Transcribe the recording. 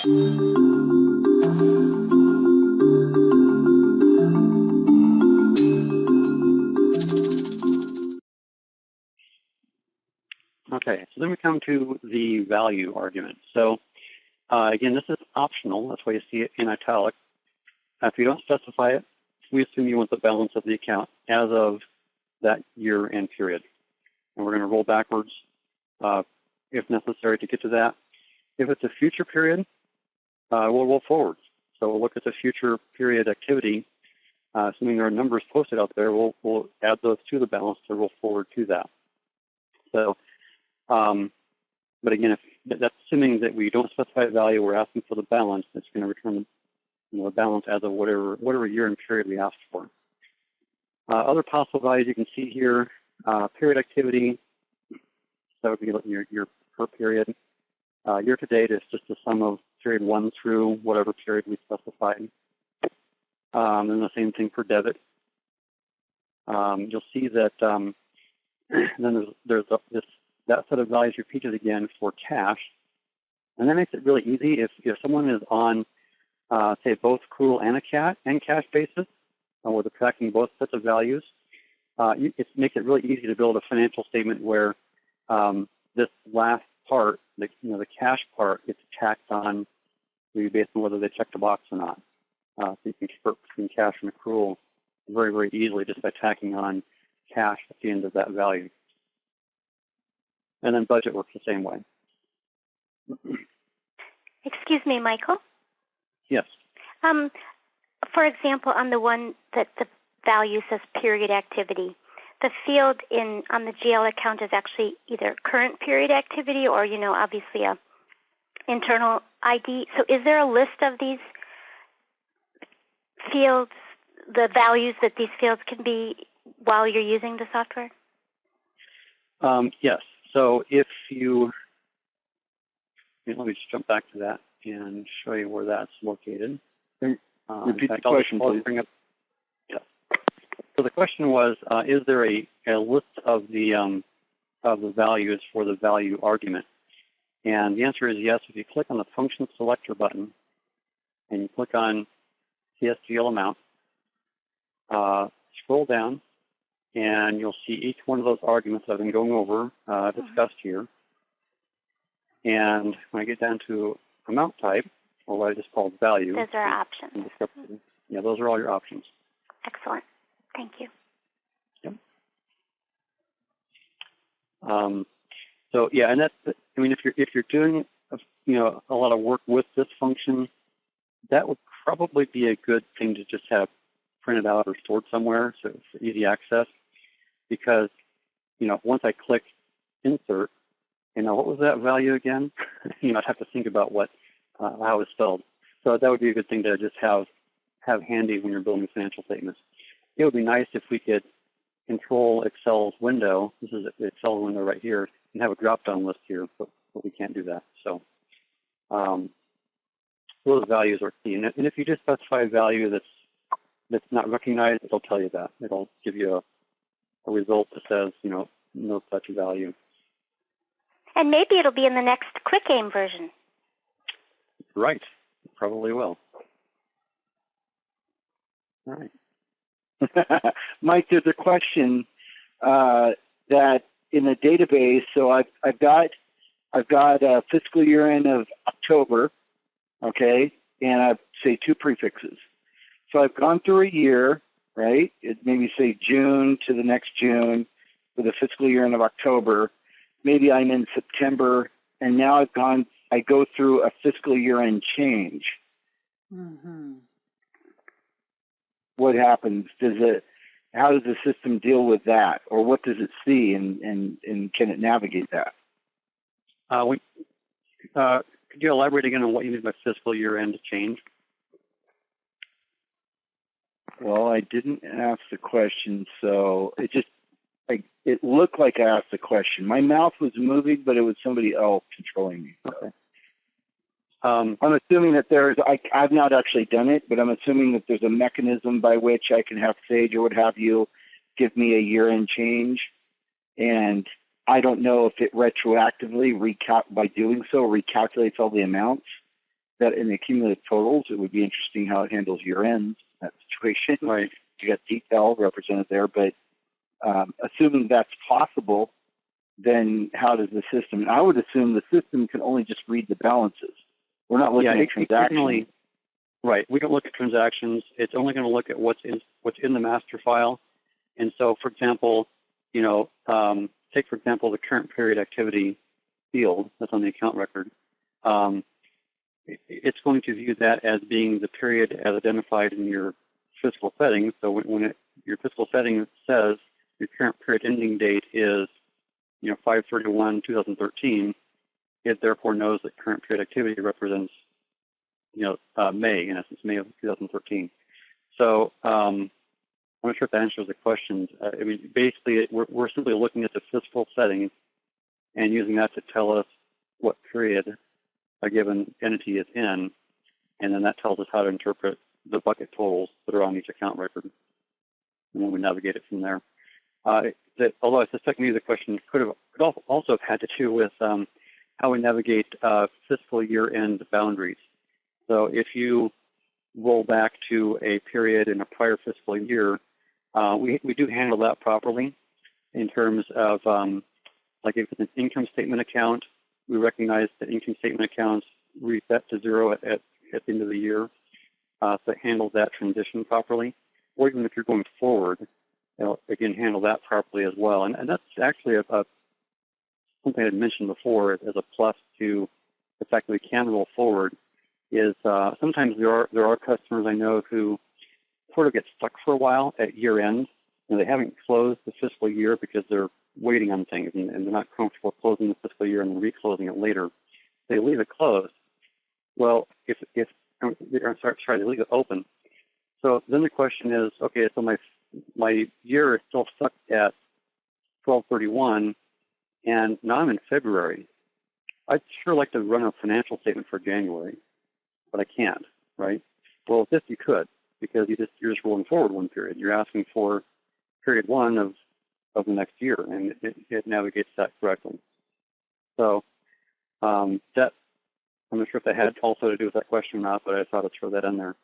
Okay, so then we come to the value argument. So again, this is optional. That's why you see it in italic. If you don't specify it, we assume you want the balance of the account as of that year-end period. And we're going to roll backwards if necessary to get to that. If it's a future period, we'll roll forwards. So we'll look at the future period activity. Assuming there are numbers posted out there, we'll add those to the balance to roll forward to that. So, but again, if that's assuming that we don't specify a value, we're asking for the balance. It's going to return the balance as of whatever year and period we asked for. Other possible values you can see here: period activity. So that would be your per period. Year to date is just the sum of period 1 through whatever period we specified. And the same thing for debit. You'll see that then there's that set of values repeated again for cash. And that makes it really easy if someone is on, say, both accrual and cash basis, where they're tracking both sets of values. It makes it really easy to build a financial statement where this last part, the cash part, gets tacked on based on whether they check the box or not. So you can convert between cash and accrual very, very easily just by tacking on cash at the end of that value. And then budget works the same way. Excuse me, Michael? Yes. For example, on the one that the value says period activity, the field on the GL account is actually either current period activity or, obviously a internal ID. So is there a list of these fields, the values that these fields can be while you're using the software? Yes. So if you, let me just jump back to that and show you where that's located. Repeat the question, please. Yeah. So the question was, is there a list of the values for the value argument? And the answer is yes. If you click on the function selector button and you click on TSGLAmount, scroll down, and you'll see each one of those arguments that I've been going over, discussed here. And when I get down to amount type, or what I just called value. Those are our options. Yeah, those are all your options. Excellent. Thank you. Yep. So yeah, and that's, I mean, if you're doing, a lot of work with this function, that would probably be a good thing to just have printed out or stored somewhere so for easy access. Because, once I click insert, what was that value again? I'd have to think about how it was spelled. So that would be a good thing to just have handy when you're building financial statements. It would be nice if we could control Excel's window. This is the Excel window right here, and have a drop-down list here, but we can't do that. So those values are key. And if you just specify a value that's not recognized, it'll tell you that. It'll give you a result that says, no such value. And maybe it'll be in the next Quick Aim version. Right. It probably will. All right. Mike, there's a question that in the database. So I've got a fiscal year end of October, okay, and I've say 2 prefixes. So I've gone through a year, right? It maybe say June to the next June with a fiscal year end of October. Maybe I'm in September, and now I go through a fiscal year end change. Mm-hmm. What happens? How does the system deal with that? Or what does it see, and can it navigate that? Could you elaborate again on what you mean by fiscal year end change? Well, I didn't ask the question, so it looked like I asked the question. My mouth was moving, but it was somebody else controlling me. Okay. I'm assuming that I've not actually done it, but I'm assuming that there's a mechanism by which I can have Sage or what have you give me a year-end change, and I don't know if it retroactively, by doing so, recalculates all the amounts. that in the accumulated totals, it would be interesting how it handles year-ends, that situation. Right. You got detail represented there, but assuming that's possible, then how does the system? And I would assume the system can only just read the balances. We're not looking at transactions. Right. We don't look at transactions. It's only going to look at what's in the master file. And so, for example, take for example the current period activity field that's on the account record. It's going to view that as being the period as identified in your fiscal setting. So when your fiscal setting says your current period ending date is 5/31/2013, it therefore knows that current period activity represents May, in essence, May of 2013. So I'm not sure if that answers the question. Basically, we're simply looking at the fiscal settings and using that to tell us what period a given entity is in, and then that tells us how to interpret the bucket totals that are on each account record, and then we navigate it from there. Although I suspect maybe the question could also have had to do with how we navigate fiscal year-end boundaries. So if you roll back to a period in a prior fiscal year, we do handle that properly in terms of, like if it's an income statement account, we recognize that income statement accounts reset to zero at the end of the year. So it handles that transition properly. Or even if you're going forward, again, handle that properly as well. And that's actually something I had mentioned before as a plus to the fact that we can roll forward is sometimes there are customers I know who sort of get stuck for a while at year end. They haven't closed the fiscal year because they're waiting on things and they're not comfortable closing the fiscal year and then reclosing it later. They leave it closed. Well, they leave it open. So then the question is, okay, so my year is still stuck at 12/31, and now I'm in February. I'd sure like to run a financial statement for January, but I can't, right? Well, with this you could, because you're just rolling forward one period. You're asking for period one of the next year, and it navigates that correctly. So that, I'm not sure if that had also to do with that question or not, but I thought I'd throw that in there.